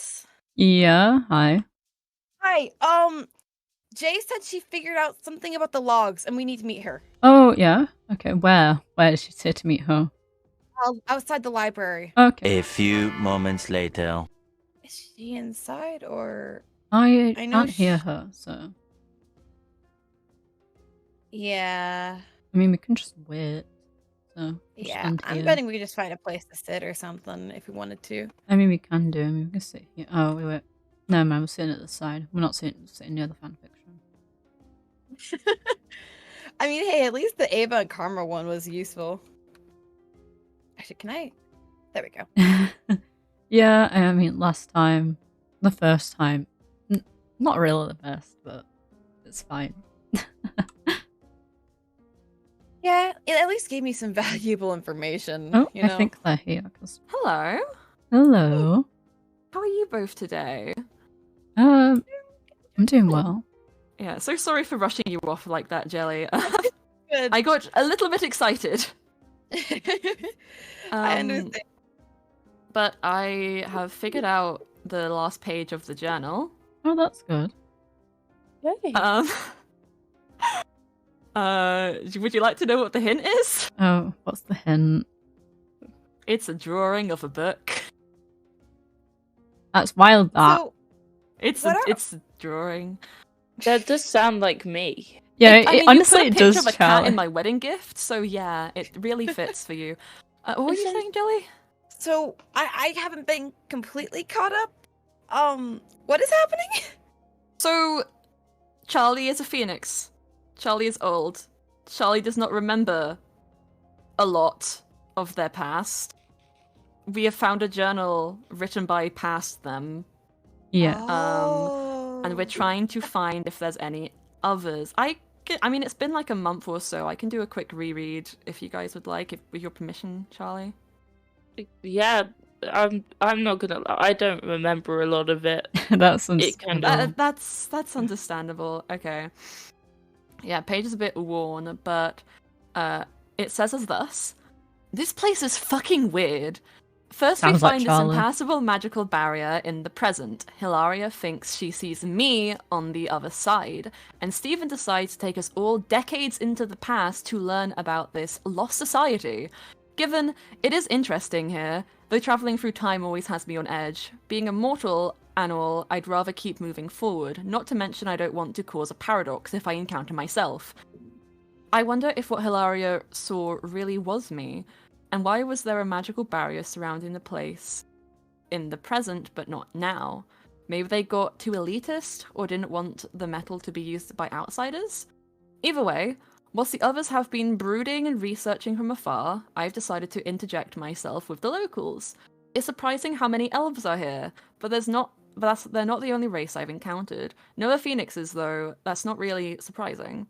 Artemis? Yeah, hi. Hi. Jay said she figured out something about the logs, and we need to meet her. Oh, yeah? Okay, where? Where did she say to meet her? Outside the library. Okay. A few moments later. Is she inside, or I I know can't hear her, so... Yeah. I mean, we can just wait. So, we'll just Yeah, stand I'm here. betting we could just find a place to sit or something if we wanted to. I mean, we can do. I mean, we can sit here. Oh, wait. No, man, we're sitting at the side. We're not sitting near the fanfiction. I mean, hey, at least the Ava and Karma one was useful. Actually, can I? There we go. Yeah, I mean, the first time, not really the best, but it's fine. Yeah, it at least gave me some valuable information. Oh, you know? I think they're here. Hello. Hello. How are you both today? I'm doing well. Yeah, so sorry for rushing you off like that, Jelly. Good. I got a little bit excited. I understand. But I have figured out the last page of the journal. Oh, that's good. Yay. Would you like to know what the hint is? Oh, what's the hint? It's a drawing of a book. That's wild, that. So, It's a drawing. That does sound like me. Yeah, I mean, honestly, you it put a picture does, of a cat Charlie. in my wedding gift, so yeah, it really fits for you. What were you saying, Jelly? So I haven't been completely caught up. What is happening? So, Charlie is a phoenix. Charlie is old. Charlie does not remember a lot of their past. We have found a journal written by past them. Yeah. And we're trying to find if there's any others. I mean, it's been like a month or so. I can do a quick reread if you guys would like, with your permission, Charlie. Yeah, I'm not gonna lie, I don't remember a lot of it. That's That's understandable. Okay. Yeah, page is a bit worn, but it says as thus: "This place is fucking weird. First, Sounds we like find this Charlie. impassable magical barrier in the present. Hilaria thinks she sees me on the other side, and Stephen decides to take us all decades into the past to learn about this lost society. Given it is interesting here, though traveling through time always has me on edge. Being a mortal and all, I'd rather keep moving forward, not to mention I don't want to cause a paradox if I encounter myself. I wonder if what Hilaria saw really was me. And why was there a magical barrier surrounding the place in the present, but not now? Maybe they got too elitist, or didn't want the metal to be used by outsiders? Either way, whilst the others have been brooding and researching from afar, I've decided to interject myself with the locals. It's surprising how many elves are here, but they're not the only race I've encountered. No other phoenixes, though. That's not really surprising.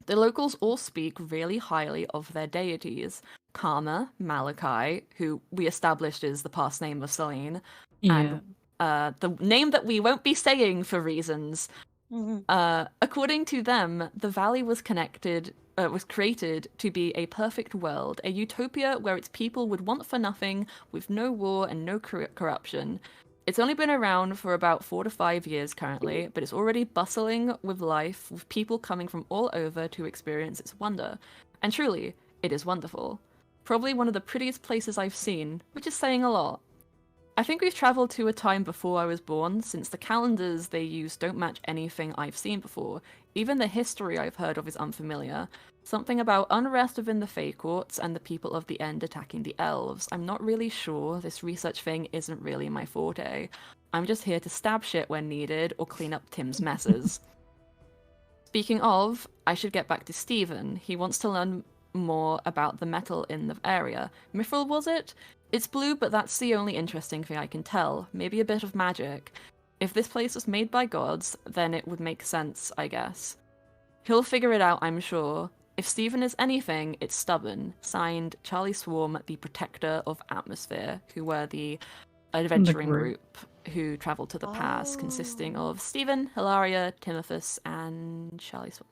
The locals all speak really highly of their deities. Karma, Malachi, who we established is the past name of Selene, Yeah. and the name that we won't be saying for reasons. According to them, the valley was created to be a perfect world, a utopia where its people would want for nothing, with no war and no corruption. It's only been around for about 4 to 5 years currently, but it's already bustling with life, with people coming from all over to experience its wonder. And truly, it is wonderful. Probably one of the prettiest places I've seen, which is saying a lot. I think we've travelled to a time before I was born, since the calendars they use don't match anything I've seen before. Even the history I've heard of is unfamiliar. Something about unrest within the Fae Courts and the people of the End attacking the elves. I'm not really sure. This research thing isn't really my forte. I'm just here to stab shit when needed or clean up Tim's messes. Speaking of, I should get back to Stephen. He wants to learn more about the metal in the area. Mythrill, was it? It's blue, but that's the only interesting thing I can tell. Maybe a bit of magic. If this place was made by gods, then it would make sense, I guess. He'll figure it out, I'm sure. If Stephen is anything, it's stubborn. Signed, Charlie Swarm, the Protector of Atmosphere, who were the adventuring group who travelled to the past, consisting of Stephen, Hilaria, Timothus, and Charlie Swarm.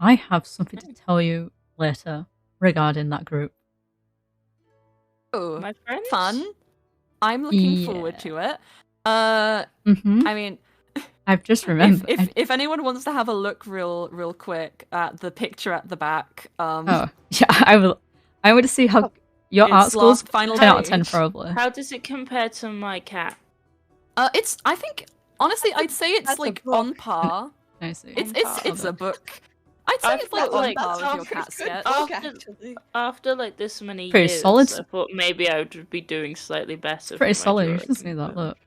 I have something to tell you later regarding that group. Oh, My friends? fun. I'm looking forward to it. Mm-hmm. I mean, I've just remembered. if anyone wants to have a look real quick at the picture at the back, Oh, yeah, I would see how your It's art school's last final 10 out of 10 page. probably. How does it compare to my cat? I think honestly, I'd say it's That's a like book. on par. I see. It's a book. I'd say I it's like felt on like par with your That's cat a sketch. book, After- actually. After like this many Pretty years, solid. I thought maybe I would be doing slightly better. Pretty for my solid, you should drawing, see that, but- look.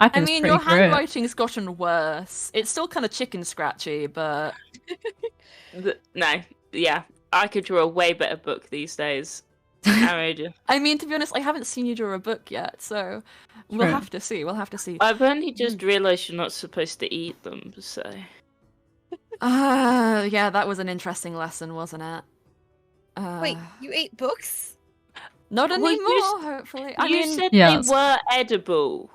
I think I it's mean, pretty your great. handwriting's gotten worse. It's still kind of chicken scratchy, but No, yeah, I could draw a way better book these days. I I mean, to be honest, I haven't seen you draw a book yet, so we'll True. have to see. We'll have to see. I've only just realised you're not supposed to eat them, so. Yeah, that was an interesting lesson, wasn't it? Wait, you ate books? Not Well, anymore, you hopefully. You said Yeah, they were edible.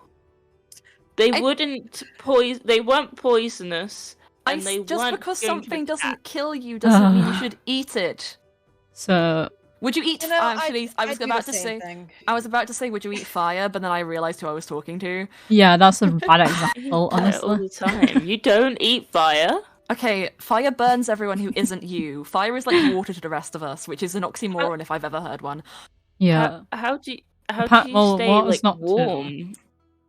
They wouldn't poison. They weren't poisonous, and they just weren't because going to something doesn't attack. kill you doesn't mean you should eat it. So, Would you eat? You know, Actually, I was do about the to same say. thing. I was about to say, would you eat fire? But then I realized who I was talking to. yeah, that's a bad You example, do it all honestly. the time. You don't eat fire. Okay, fire burns everyone who isn't you. Fire is like water to the rest of us, which is an oxymoron if I've ever heard one. Yeah. How do you Well, stay what is like not to? warm?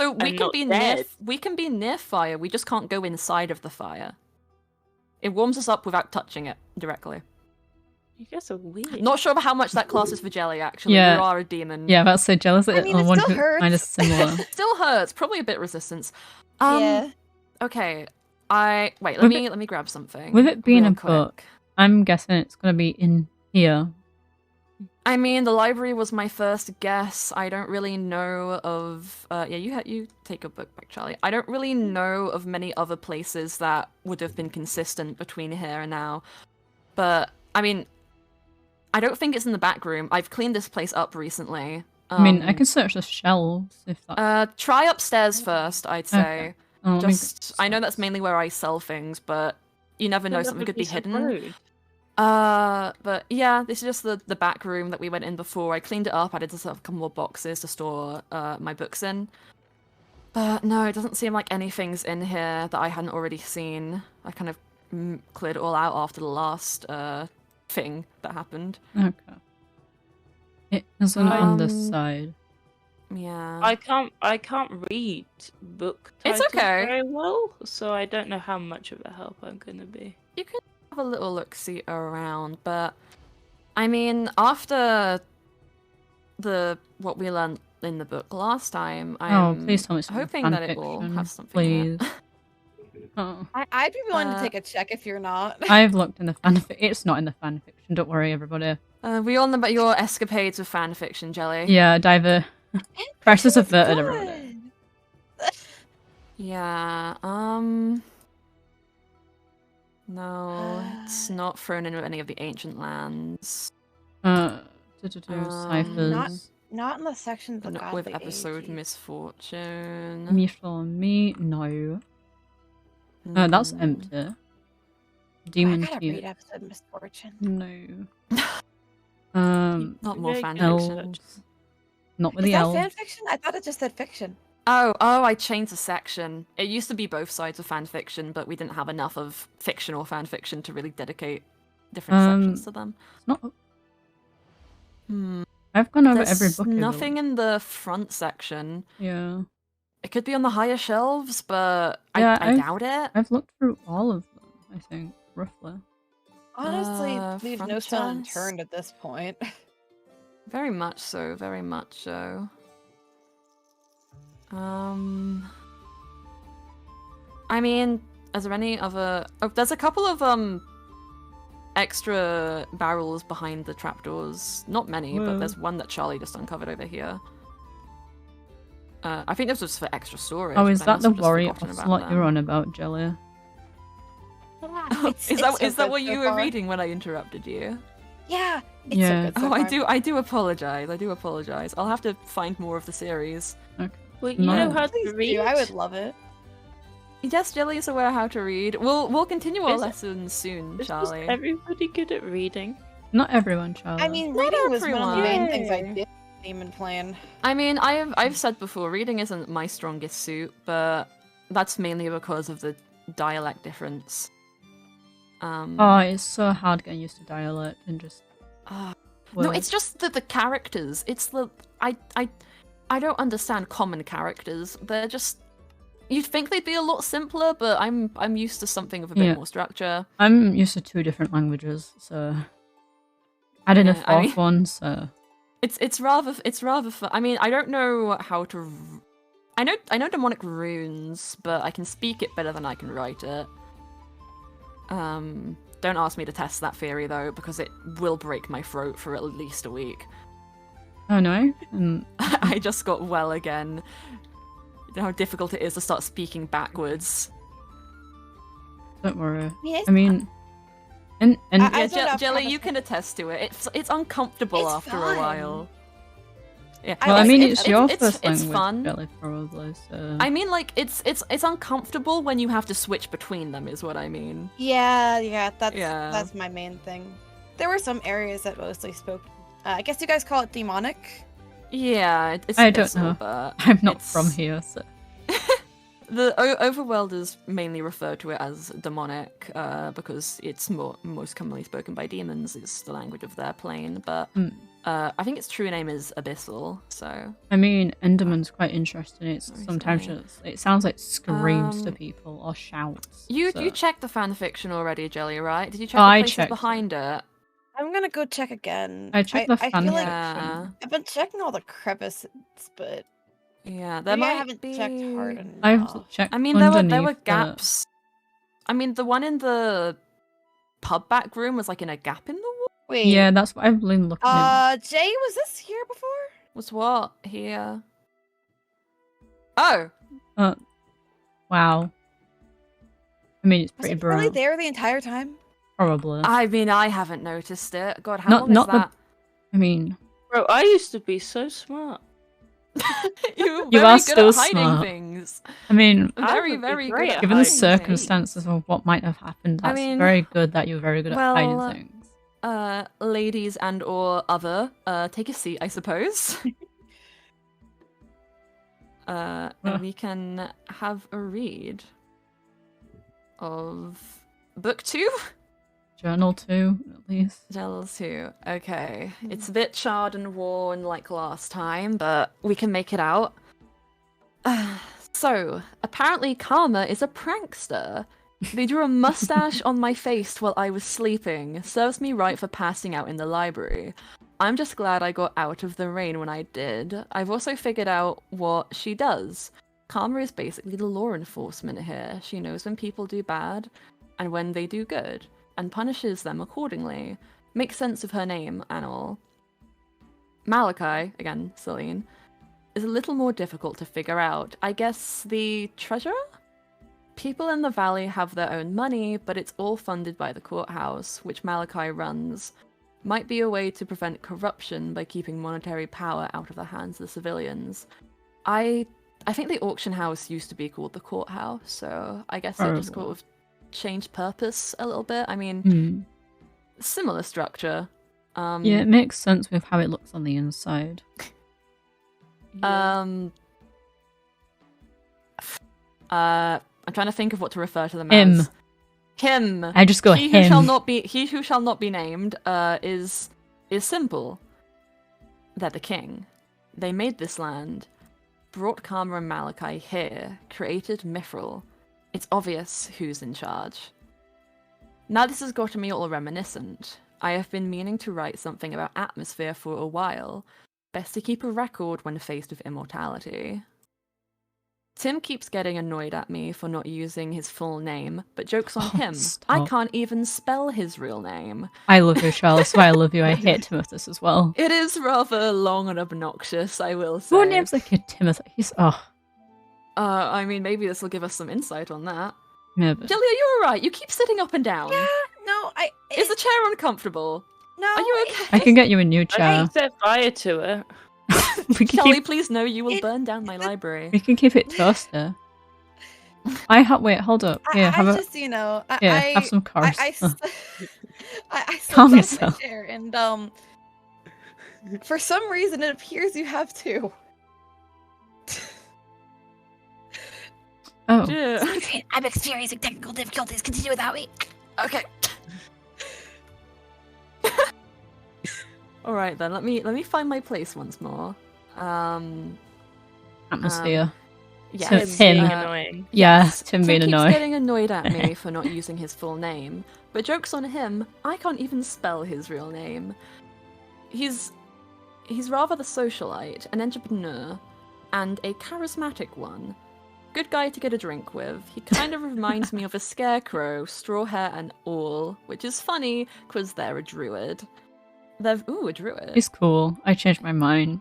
So we I'm can not be dead. we can be near fire. We just can't go inside of the fire. It warms us up without touching it directly. You guys are weird. Not sure about how much that classes for Jelly. Actually, Yeah. you are a demon. Yeah, that's so jealous. I mean, it one still kind of hurts. similar. Still hurts. Probably a bit resistance. Yeah. Okay. Wait. Let With me grab something. With it being real a quick. book, I'm guessing it's gonna be in here. I mean, the library was my first guess. I don't really know of. Yeah, you take a book back, Charlie. I don't really know of many other places that would have been consistent between here and now. But I mean, I don't think it's in the back room. I've cleaned this place up recently. I mean, I can search the shelves if that. Try upstairs first, I'd say. Okay. Oh, let me Just, I know that's mainly where I sell things, but you never know, something could be hidden. But yeah, this is just the back room that we went in before. I cleaned it up, added just a couple more boxes to store my books in. But no, it doesn't seem like anything's in here that I hadn't already seen. I kind of cleared it all out after the last thing that happened. Okay. It isn't on this Um, side. Yeah. I can't read book It's titles okay. very well, so I don't know how much of a help I'm gonna be. You can have a little look-see around, but I mean, after what we learned in the book last time, I'm Please tell me it's hoping that it will have something in please. it. Oh, I'd be willing to Uh, take a check if you're not. I've looked in the fanfic. It's not in the fanfiction. Don't worry, everybody. We all know about your escapades with fan fiction, Jelly. Yeah, diver. Crisis It's averted, everybody. good. Yeah. No, it's not thrown in with any of the ancient lands. Ciphers. Not in the sections of Not with Godly episode Ages. misfortune. Mythrill and me? No. That's Hmm. empty. Demon I gotta read Tear? episode Misfortune. No. Not more Very fan good. fiction. elves. Not with Is the that elves. fan fiction? I thought it just said fiction. Oh, I changed the section. It used to be both sides of fan fiction, but we didn't have enough of fiction or fan fiction to really dedicate different sections to them. It's not. Hmm. I've gone over There's every book. nothing in the front section. Yeah. It could be on the higher shelves, but Yeah, I doubt it. I've looked through all of them, I think, roughly. Honestly, leave no front stone desk. unturned at this point. Very much so, very much so. I mean, is there any other... Oh, there's a couple of, extra barrels behind the trapdoors. Not many, but Whoa. there's one that Charlie just uncovered over here. I think this was for extra storage. Oh, is but I that must the have just warrior forgotten about ocelot you're them. on about, Jelly? It's- Is it's that so is that good what so you were far. reading when I interrupted you? Yeah, it's Yeah. so good so Oh, far. I do apologize. I do apologize. I'll have to find more of the series. Well, you know Nice. how Please to do, read. I would love it. Yes, Jelly is aware how to read. We'll continue our Is- lessons soon, Is Charlie. everybody good at reading? Not everyone, Charlie. I mean, Not reading was one of the main things I everyone. did demon plane. I mean, I've said before, reading isn't my strongest suit, but that's mainly because of the dialect difference. Oh, it's so hard getting used to dialect and just. No, words. it's just that the characters. It's the I don't understand common characters. They're just. You'd think they'd be a lot simpler, but I'm used to something with a bit more structure. I'm used to 2 different languages, so adding a 4th one, so it's rather fun. I mean, I don't know how to. I know demonic runes, but I can speak it better than I can write it. Don't ask me to test that theory though, because it will break my throat for at least a week. oh no. I just got well again. You know how difficult it is to start speaking backwards. Don't worry. Yes. I mean, and I Yeah, don't know if Jelly, Travis you can attest to it. It's uncomfortable It's after fun. a while. Yeah. well, I mean, it's it's your it's first language, fun. Jelly, probably. So I mean, like it's uncomfortable when you have to switch between them, is what I mean. Yeah, that's Yeah. that's my main thing. There were some areas that mostly spoke. I guess you guys call it demonic. Yeah, it's. I don't it's all know. that. I'm not It's- from here, so The overworlders mainly refer to it as demonic because it's most commonly spoken by demons. It's the language of their plane, but I think its true name is abyssal. So I mean, Enderman's quite interesting. It's Very sometimes funny. it sounds like screams to Um, people or shouts. you so. checked the fanfiction already, Jelly, right? Did you check Oh, the I places checked behind it? I'm gonna go check again. I checked the I feel like fanfiction. I've been checking all the crevices, but Yeah, there maybe might I haven't be... checked hard enough. I've checked. I mean, there were underneath the- gaps. I mean, the one in the pub back room was like in a gap in the wall. Wait. Yeah, that's what I've been looking at. Jay, was this here before? Was what here? Oh, Wow. I mean, it's Was pretty it really bright. there the entire time? Probably. I mean, I haven't noticed it. God, how Not- long not is the- that? I mean, Bro, I used to be so smart. You're You very are good still at hiding smart. things. I mean, I Very, would be very great good at at given the hiding hiding circumstances of what might have happened, I that's mean, very good that you're very good at well, hiding things. Ladies and or other, take a seat, I suppose. And we can have a read of book 2? Journal 2, at least. Journal 2. Okay. It's a bit charred and worn like last time, but we can make it out. So, apparently Karma is a prankster. They drew a mustache on my face while I was sleeping. Serves me right for passing out in the library. I'm just glad I got out of the rain when I did. I've also figured out what she does. Karma is basically the law enforcement here. She knows when people do bad and when they do good, and punishes them accordingly. Makes sense of her name and all. Malachi, again, Celine, is a little more difficult to figure out. I guess the treasurer? People in the valley have their own money, but it's all funded by the courthouse, which Malachi runs. Might be a way to prevent corruption by keeping monetary power out of the hands of the civilians. I think the auction house used to be called the courthouse, so I guess it just Probably. sort of changed purpose a little bit. I mean, similar structure. Yeah, it makes sense with how it looks on the inside. I'm trying to think of what to refer to them Him. as. Him. I just go he him. He who shall not be named is simple. They're the king. They made this land, brought Karma and Malachi here, created Mythrill. It's obvious who's in charge. Now this has gotten me all reminiscent. I have been meaning to write something about atmosphere for a while. Best to keep a record when faced with immortality. Tim keeps getting annoyed at me for not using his full name, but joke's on him. I stop. can't even spell his real name. I love you, Charles. So I love you. I hate Timothy as well. It is rather long and obnoxious, I will say. Who names like a Timothy? He's I mean, maybe this will give us some insight on that. maybe. Jelly, are you alright? You keep sitting up and down. Yeah, no, Is the chair uncomfortable? no. Are you okay? I can get you a new I chair. can set fire to it. we, can Jelly, keep, pleep know you will It- burn down my library. we can keep it toaster. Wait, hold up. Yeah, have I a just, you know, have some carbs. I Calm sat on my yourself. chair and For some reason, it appears you have two. Oh, Yeah. I'm experiencing technical difficulties. Continue without me. Okay. All right then. Let me find my place once more. atmosphere. Yes. Tim. Being Uh, annoying. Yeah, Yes, Tim being keeps annoying. getting annoyed at me for not using his full name. But joke's on him, I can't even spell his real name. He's rather the socialite, an entrepreneur, and a charismatic one. Good guy to get a drink with. He kind of reminds me of a scarecrow, straw hair and all, which is funny because they're a druid. Ooh, a druid. He's cool. I changed my mind.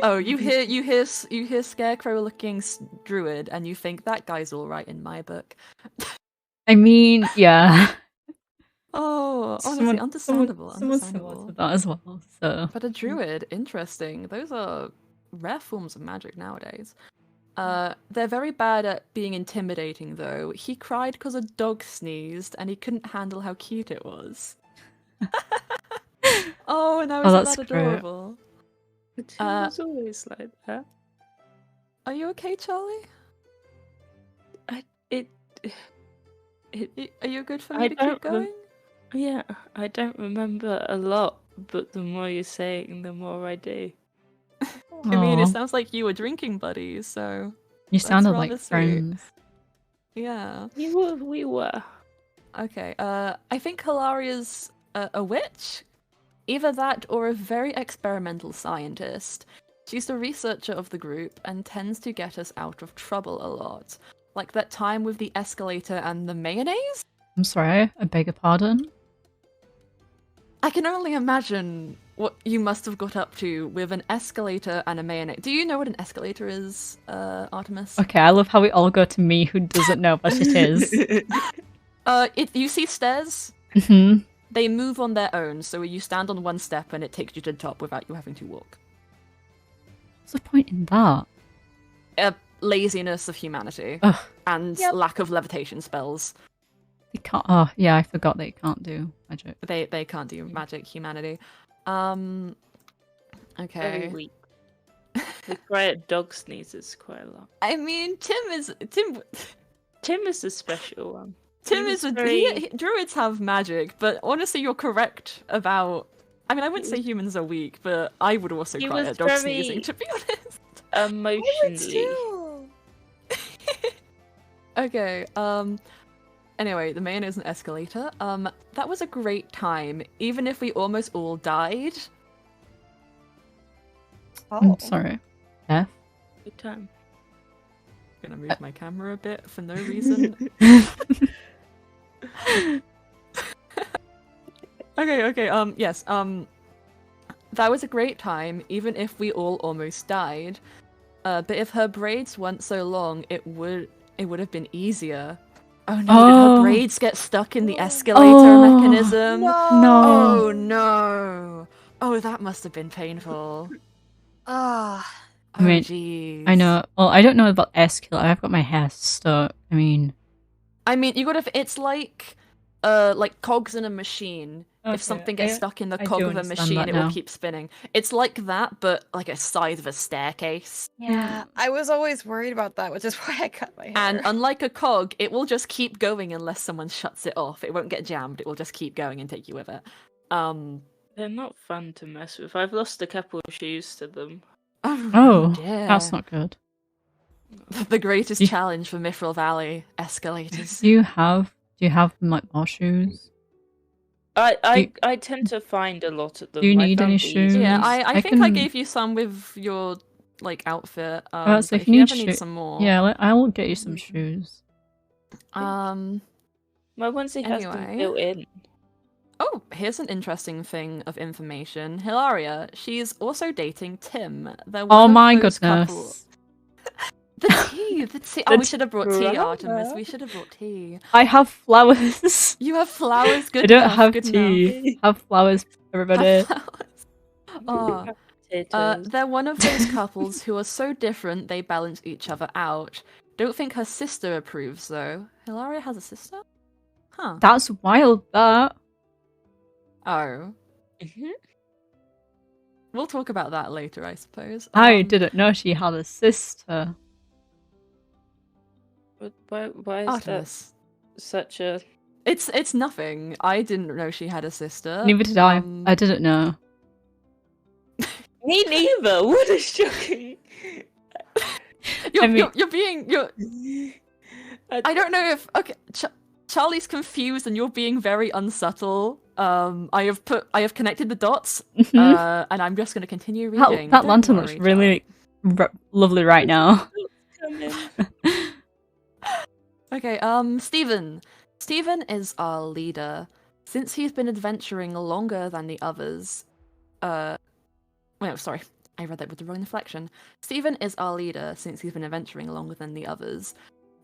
Oh, you hear scarecrow looking druid, and you think that guy's all right in my book. I mean, yeah. Oh, honestly, understandable. Someone similar to that as well. So But a druid, interesting. Those are rare forms of magic nowadays. They're very bad at being intimidating, though. He cried because a dog sneezed, and he couldn't handle how cute it was. Oh, and I was that's that great. adorable. It was always like that. Are you okay, Charlie? Are you good for me I to don't keep going? Yeah, I don't remember a lot, but the more you're saying, the more I do. I mean, it Aw. sounds like you were drinking buddies, so You that's sounded rather like sweet. friends. Yeah. We were. Okay. I think Hilaria's a witch. Either that or a very experimental scientist. She's the researcher of the group and tends to get us out of trouble a lot. Like that time with the escalator and the mayonnaise? I'm sorry, I beg your pardon. I can only imagine what you must have got up to with an escalator and a mayonnaise. Do you know what an escalator is, Artemis? Okay, I love how we all go to me who doesn't know what it is. You see stairs? hmm They move on their own, so you stand on one step and it takes you to the top without you having to walk. What's the point in that? Laziness of humanity Ugh, and lack of levitation spells. you can't. Oh, yeah, I forgot that you can't do magic. They can't do magic, humanity. Very Okay. weak. We cry at dog sneezes quite a lot. I mean, Tim is Tim is a special one. Tim was is very- druids have magic, but honestly, you're correct about. I mean, I wouldn't say humans are weak, but I would also He cry was at dog very- sneezing, to be honest. Emotionally. Okay. Anyway, the mayonnaise and escalator. That was a great time, even if we almost all died. I'm sorry. Yeah. Good time. Gonna move my camera a bit for no reason. Okay. Yes. That was a great time, even if we all almost died. But if her braids weren't so long, it would have been easier. Oh no! Did her Oh. braids get stuck in the escalator mechanism? No. Oh no! Oh, that must have been painful. Ah. I mean, jeez. I know. Well, I don't know about escalator. I've got my hair stuck. I mean, you gotta. It's like cogs in a machine. Okay, If something gets stuck in the I cog do of a understand machine, that it will now. keep spinning. It's like that, but like a side of a staircase. Yeah, I was always worried about that, which is why I cut my hair. And unlike a cog, it will just keep going unless someone shuts it off. It won't get jammed. It will just keep going and take you with it. They're not fun to mess with. I've lost a couple of shoes to them. oh, dear. that's not good. The greatest You- challenge for Mythrill Valley escalators. Do you have like more shoes? I tend to find a lot of them. Do you I need found any these. shoes? Yeah, I think I can- gave you some with your outfit. Oh, so but if if you you ever need need shoe- some more, Yeah, I'll get you some shoes. My onesie has them Anyway. built in. Oh, here's an interesting thing of information. Hilaria, she's also dating Tim. They're one Oh of my those goodness. couple- The tea. Oh, we should have brought tea, Artemis. We should have brought tea. I have flowers. You have flowers. Good I don't enough, have good tea. Have flowers, everybody. Enough. Have flowers. Oh. Potatoes. They're one of those couples who are so different they balance each other out. Don't think her sister approves, though. Hilaria has a sister? Huh. That's wild. That. Oh. Mhm. we'll talk about that later, I suppose. I didn't know she had a sister. Why is Artemis. that such a... It's nothing. I didn't know she had a sister. Neither did I. I didn't know. Me neither. What a shocking... You're being I don't know if Charlie's confused and you're being very unsubtle. I have connected the dots, and I'm just going to continue reading. That Don't lantern worry, looks really lovely right now. Okay, Stephen. Stephen is our leader. Since he's been adventuring longer than the others, wait, sorry, I read that with the wrong inflection. Stephen is our leader since he's been adventuring longer than the others.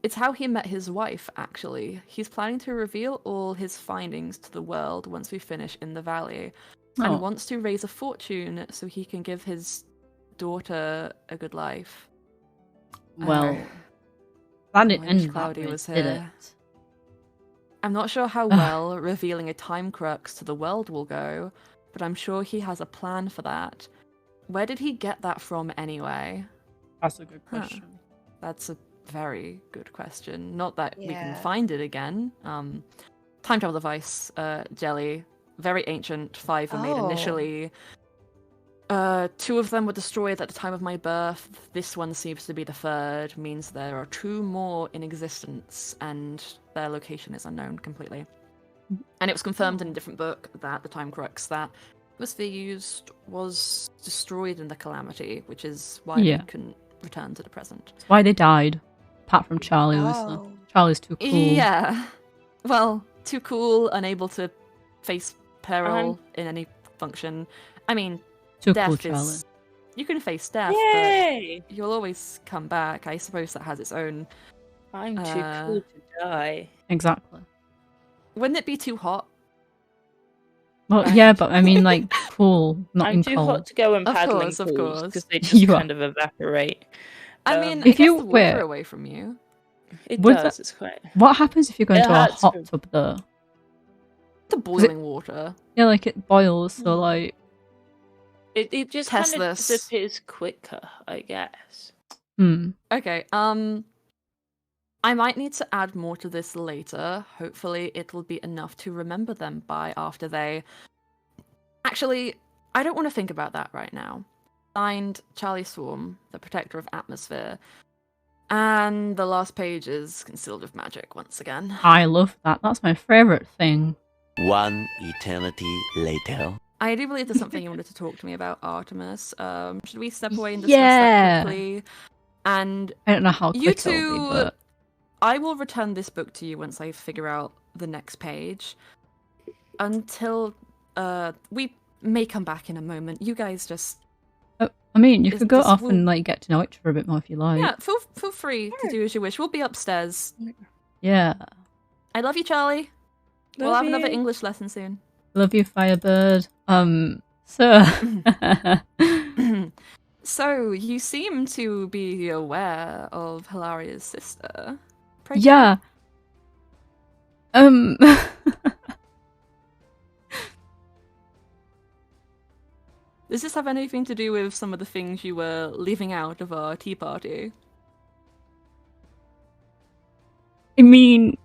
It's how he met his wife, actually. He's planning to reveal all his findings to the world once we finish in the valley, and wants to raise a fortune so he can give his daughter a good life. Well, that didn't end Cloudy that was way, did here. it? I'm not sure how well revealing a time crux to the world will go, but I'm sure he has a plan for that. Where did he get that from anyway? That's a good question. That's a very good question. Not that we can Yeah. find it again. Time travel device, jelly, very ancient. 5 were made Oh. initially. 2 of them were destroyed at the time of my birth. This one seems to be the 3rd, means there are 2 more in existence, and their location is unknown completely. And it was confirmed in a different book that the time crux that Atmosphere used was destroyed in the Calamity, which is why Yeah. we couldn't return to the present. That's why they died. Apart from Charlie, obviously. Oh. Charlie's too cool. Yeah. Well, too cool, unable to face peril in any function. I mean, Too death cool, Charlie. is... You can face death, Yay! but you'll always come back. I suppose that has its own... I'm too cool to die. Exactly. Wouldn't it be too hot? Well, Right. yeah, but I mean, like, cool, not I'm in too cold. hot to go in Of paddling course, of pools course. because they just You are. kind of evaporate. I mean, If it gets you- the water wait. away from you. It Would does. It's quite... What happens if you go It into a hurts hot to- tub, though? The boiling water. Yeah, like, it boils, so, like... It just Test kind of this. disappears quicker, I guess. Okay, I might need to add more to this later. Hopefully it'll be enough to remember them by after they... Actually, I don't want to think about that right now. Signed, Charlie Swarm, the protector of atmosphere. And the last page is concealed with magic once again. I love that. That's my favourite thing. One eternity later. I do believe there's something you wanted to talk to me about, Artemis. Should we step away and discuss Yeah. that quickly? And I don't know how you quick it'll be, two, but... I will return this book to you once I figure out the next page. Until we may come back in a moment. You guys just I mean, you Is could go this off will- and, like, get to know each other a bit more if you like. yeah, feel free to do as you wish. We'll be upstairs. Yeah. I love you, Charlie. We'll Love have another you. English lesson soon. Love you, Firebird. So... So you seem to be aware of Hilaria's sister. Pray yeah. Does this have anything to do with some of the things you were leaving out of our tea party? I mean,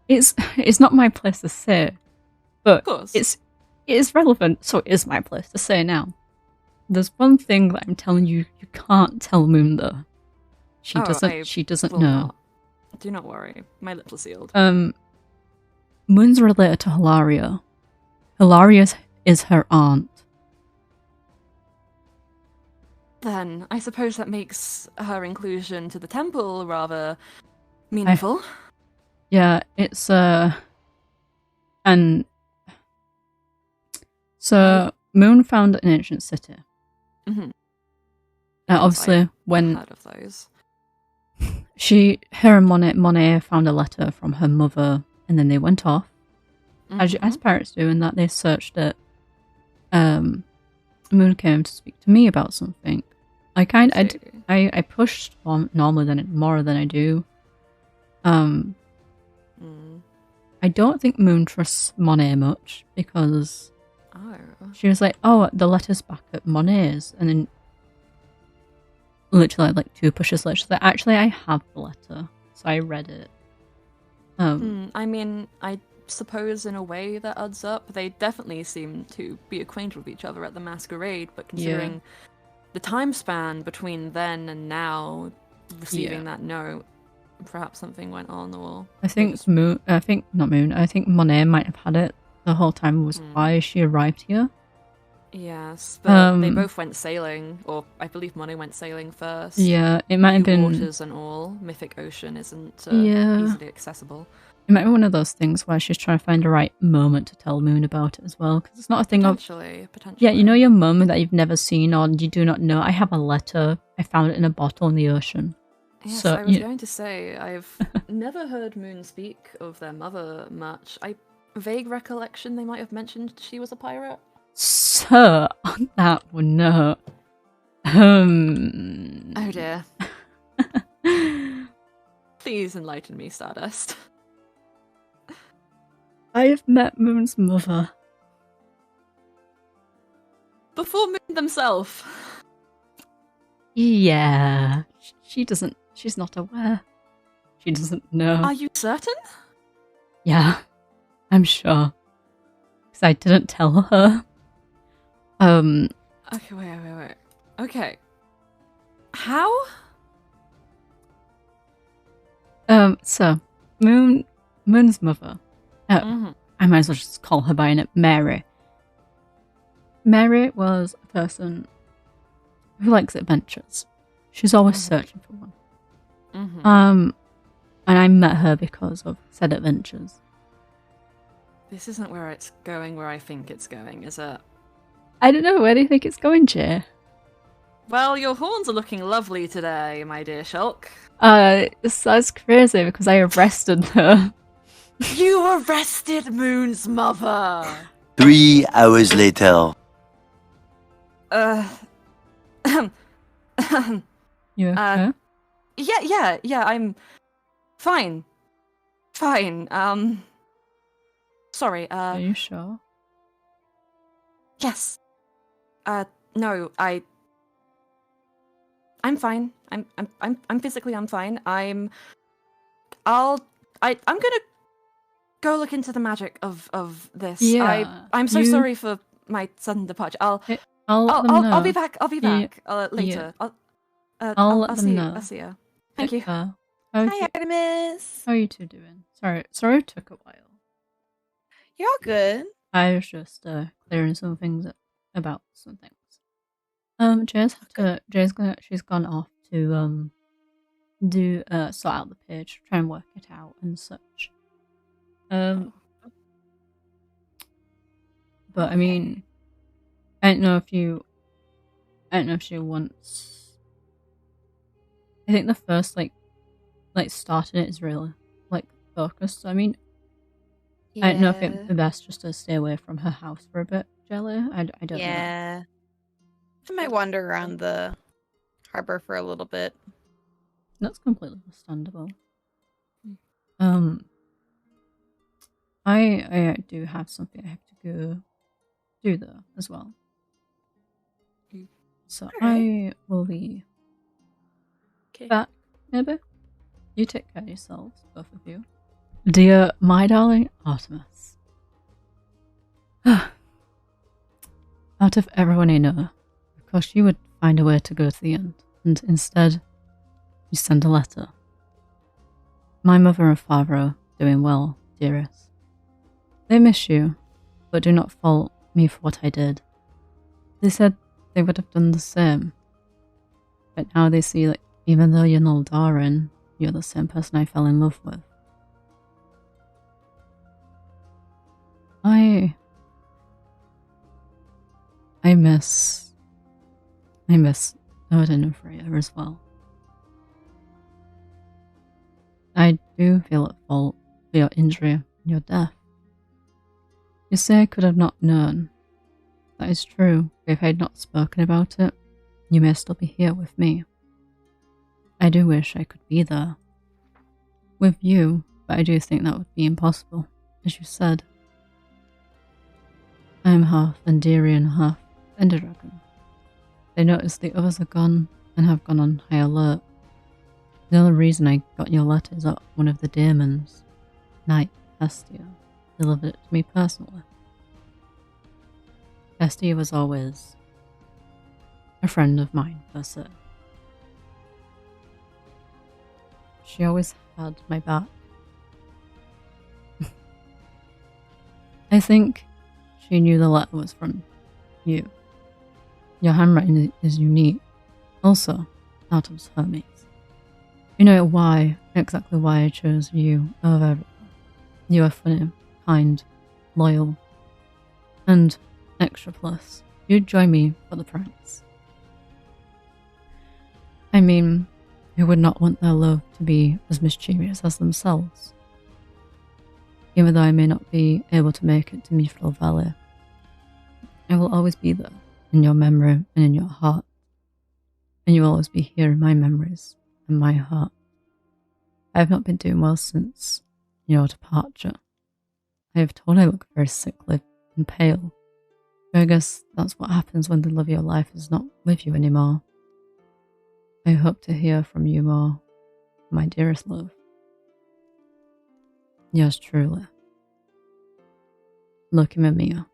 it's not my place to say, but Of course. it is relevant, so it is my place to say now. There's one thing that I'm telling you, you can't tell Moon though. She Oh, doesn't. I She doesn't will know. not. Do not worry. My lips are sealed. Moon's related to Hilaria. Hilaria is her aunt. Then I suppose that makes her inclusion to the temple rather meaningful. Yeah, it's and so Moon found an ancient city. Mm-hmm. Obviously, when Heard of those. her and Monet found a letter from her mother, and then they went off, as parents do, and that they searched it. Moon came to speak to me about something. I pushed more than I do. I don't think Moon trusts Monet much because Oh. She was like, "Oh, the letter's back at Monet's," and then literally like 2 pushes later, she's like, "Actually, I have the letter, so I read it." I mean, I suppose in a way that adds up. They definitely seem to be acquainted with each other at the masquerade, but considering the time span between then and now receiving that note, perhaps something went on, or I think I think Monet might have had it the whole time. Was why she arrived here. Yes, but they both went sailing, or I believe Monet went sailing first. Yeah, it might have been waters and all. Mythic Ocean isn't easily accessible. It might be one of those things where she's trying to find the right moment to tell Moon about it as well, because it's not a thing potentially. Yeah, you know your moment that you've never seen or you do not know. I have a letter. I found it in a bottle in the ocean. Yes, so, I was going to say I've never heard Moon speak of their mother much. Vague recollection they might have mentioned she was a pirate. So, on that one note, oh dear. Please enlighten me, Stardust. I've met Moon's mother. Before Moon themselves. Yeah. She's not aware. She doesn't know. Are you certain? Yeah, I'm sure. Because I didn't tell her. Okay, wait. Okay. How? So, Moon's mother. I might as well just call her by name, Mary. Mary was a person who likes adventures. She's always searching for one. And I met her because of said adventures. This isn't where it's going where I think it's going, is it? I don't know, where do you think it's going, Jay? Well, your horns are looking lovely today, my dear Shulk. That's crazy because I arrested her. You arrested Moon's mother! 3 hours later. You okay? Yeah, I'm fine. Sorry, Are you sure? yes. No, I'm fine. I'm physically I'm fine. I'm gonna go look into the magic of this. Yeah, I'm so sorry for my sudden departure. I'll be back. I'll be back later. Yeah. I'll let them see know. you. I'll see you. Thank you. Hi, Artemis. How are you two doing? Sorry it took a while. You're all good. I was just clearing some things up about some things. She's gone off to do sort out the page, try and work it out and such. But I mean, I don't know if she wants. I think the first like starting it is really like focused. So, I mean, I don't know if it'd be best just to stay away from her house for a bit, Jelly. I don't know. Yeah. I might wander around the harbor for a little bit. That's completely understandable. I do have something I have to go do though as well. So I will be back, maybe. You take care of yourselves, both of you. Dear my darling Artemis. Out of everyone I know, of course you would find a way to go to the end, and instead you send a letter. My mother and father are doing well, dearest. They miss you, but do not fault me for what I did. They said they would have done the same, but now they see that even though you're Noldarin, you're the same person I fell in love with. I miss Odin and Freya as well. I do feel at fault for your injury and your death. You say I could have not known. That is true, but if I had not spoken about it, you may still be here with me. I do wish I could be there. With you, but I do think that would be impossible, as you said. I am half Enderian, half Enderdragon. They notice the others are gone and have gone on high alert. The only reason I got your letter is that one of the daemons, Knight Hestia, delivered it to me personally. Hestia was always a friend of mine, per se. She always had my back. I think she knew the letter was from you. Your handwriting is unique. Also, Artemis Hermes. You know exactly why I chose you over everyone. You are funny, kind, loyal, and extra plus. You'd join me for the price. I mean, who would not want their love to be as mischievous as themselves? Even though I may not be able to make it to Mythrill Valley, I will always be there, in your memory and in your heart. And you will always be here in my memories and my heart. I have not been doing well since your departure. I have told I look very sickly and pale. But I guess that's what happens when the love of your life is not with you anymore. I hope to hear from you more, my dearest love. Yours truly, Lucky Mimia.